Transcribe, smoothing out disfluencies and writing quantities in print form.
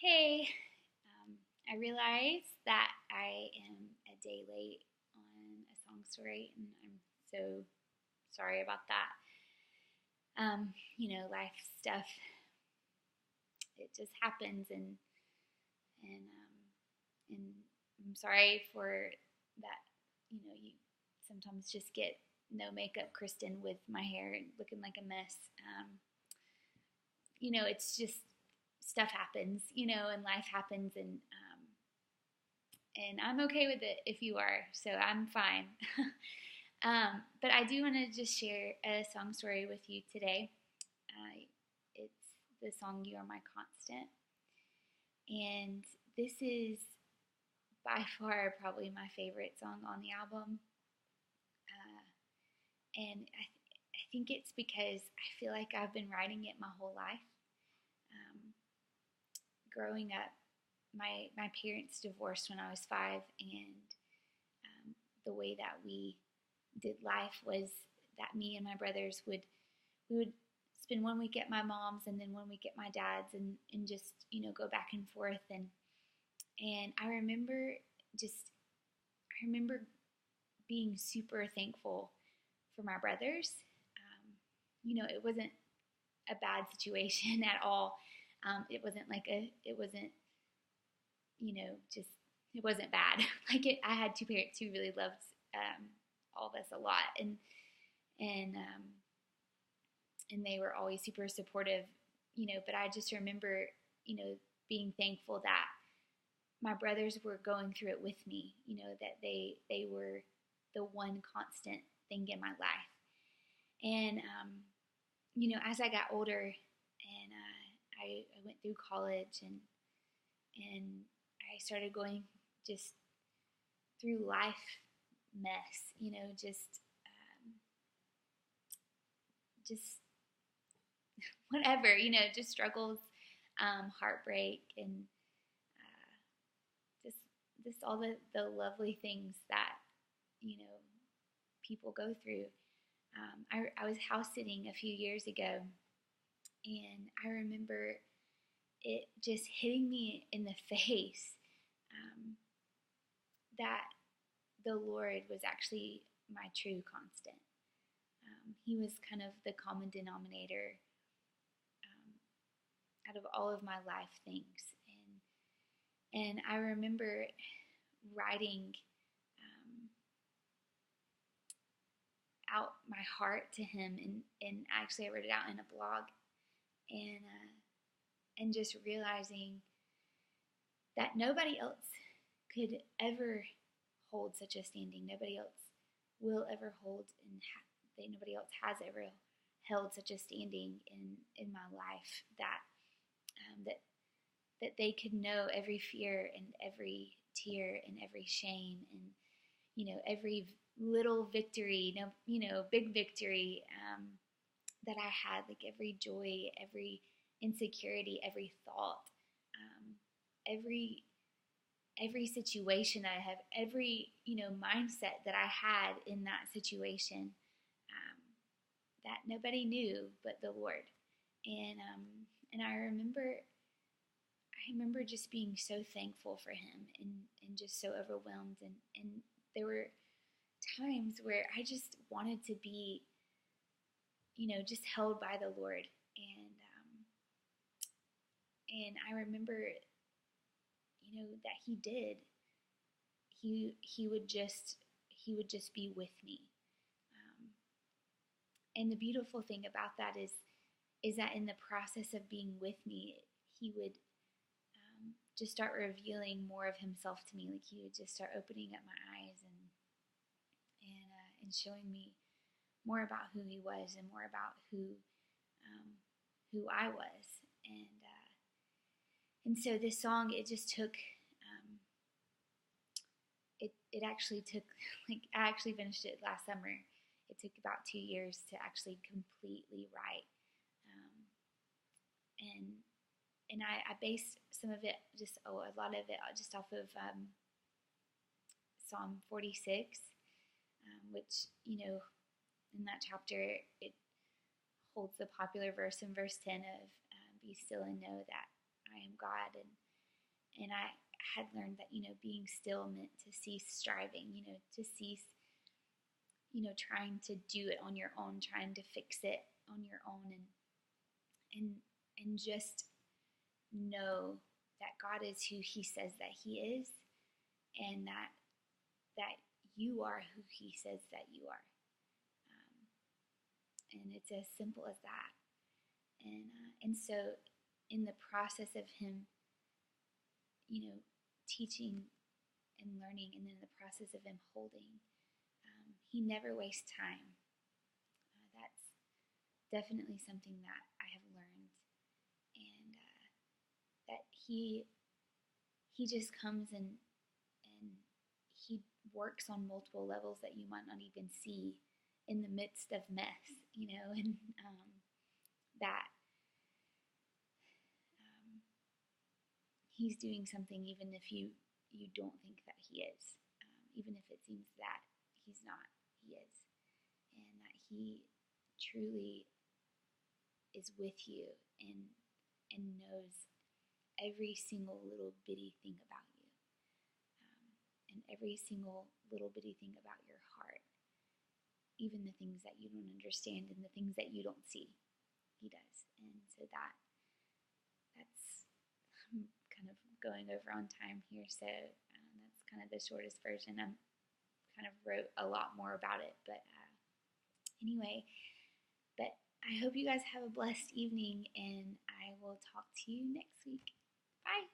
Hey, I realize that I am a day late on a song story, and I'm so sorry about that. Life stuff, it just happens, and I'm sorry for that. You sometimes just get no makeup Kristen with my hair looking like a mess. It's just stuff happens, and life happens, and I'm okay with it if you are, so I'm fine. But I do want to just share a song story with you today. It's the song "You Are My Constant," and this is by far probably my favorite song on the album. And I think it's because I feel like I've been writing it my whole life. Um, Growing up, my parents divorced when I was 5, and the way that we did life was that me and my brothers would spend 1 week at my mom's and then 1 week at my dad's, and just go back and forth, and I remember being super thankful for my brothers. It wasn't a bad situation at all. It wasn't just it wasn't bad. I had two parents who really loved all of us a lot, and and they were always super supportive. But I just remember being thankful that my brothers were going through it with me. That they were the one constant thing in my life. And as I got older, and I went through college, and I started going just through life mess, just whatever, just struggles, heartbreak, and just all the lovely things that you know people go through. I was house sitting a few years ago, and I remember it just hitting me in the face, that the Lord was actually my true constant. He was kind of the common denominator out of all of my life things, and I remember writing out my heart to Him, and actually I wrote it out in a blog, and just realizing that nobody else could ever hold such a standing. Nobody else will ever hold, and nobody else has ever held such a standing in my life, that they could know every fear and every tear and every shame, and every little victory, big victory, that I had, like every joy, every insecurity, every thought, every situation that I have, every mindset that I had in that situation, that nobody knew but the Lord. And I remember just being so thankful for Him, and just so overwhelmed, and there were times where I just wanted to be just held by the Lord, and I remember that He did. He would just be with me. Um, and the beautiful thing about that is that in the process of being with me, He would just start revealing more of Himself to me. Like He would just start opening up my eyes, and showing me more about who He was, and more about who I was. And so this song, it just took it actually took, like, I actually finished it last summer. It took about 2 years to actually completely write, and I based some of it, just a lot of it, just off of Psalm 46, which in that chapter, it holds the popular verse in verse 10 of "Be still and know that I am God." And I had learned that, being still meant to cease striving, to cease, trying to do it on your own, trying to fix it on your own, and and just know that God is who He says that He is, and that you are who He says that you are. And it's as simple as that. And so, in the process of Him, teaching and learning, and in the process of Him holding, He never wastes time. That's definitely something that I have learned, and that He just comes and He works on multiple levels that you might not even see in the midst of mess, and that He's doing something even if you don't think that He is, even if it seems that He's not. He is, and that He truly is with you and knows every single little bitty thing about you, and every single little bitty thing about your heart, even the things that you don't understand and the things that you don't see. He does. And so that's kind of going over on time here, so that's kind of the shortest version. I kind of wrote a lot more about it, but anyway, but I hope you guys have a blessed evening, and I will talk to you next week. Bye.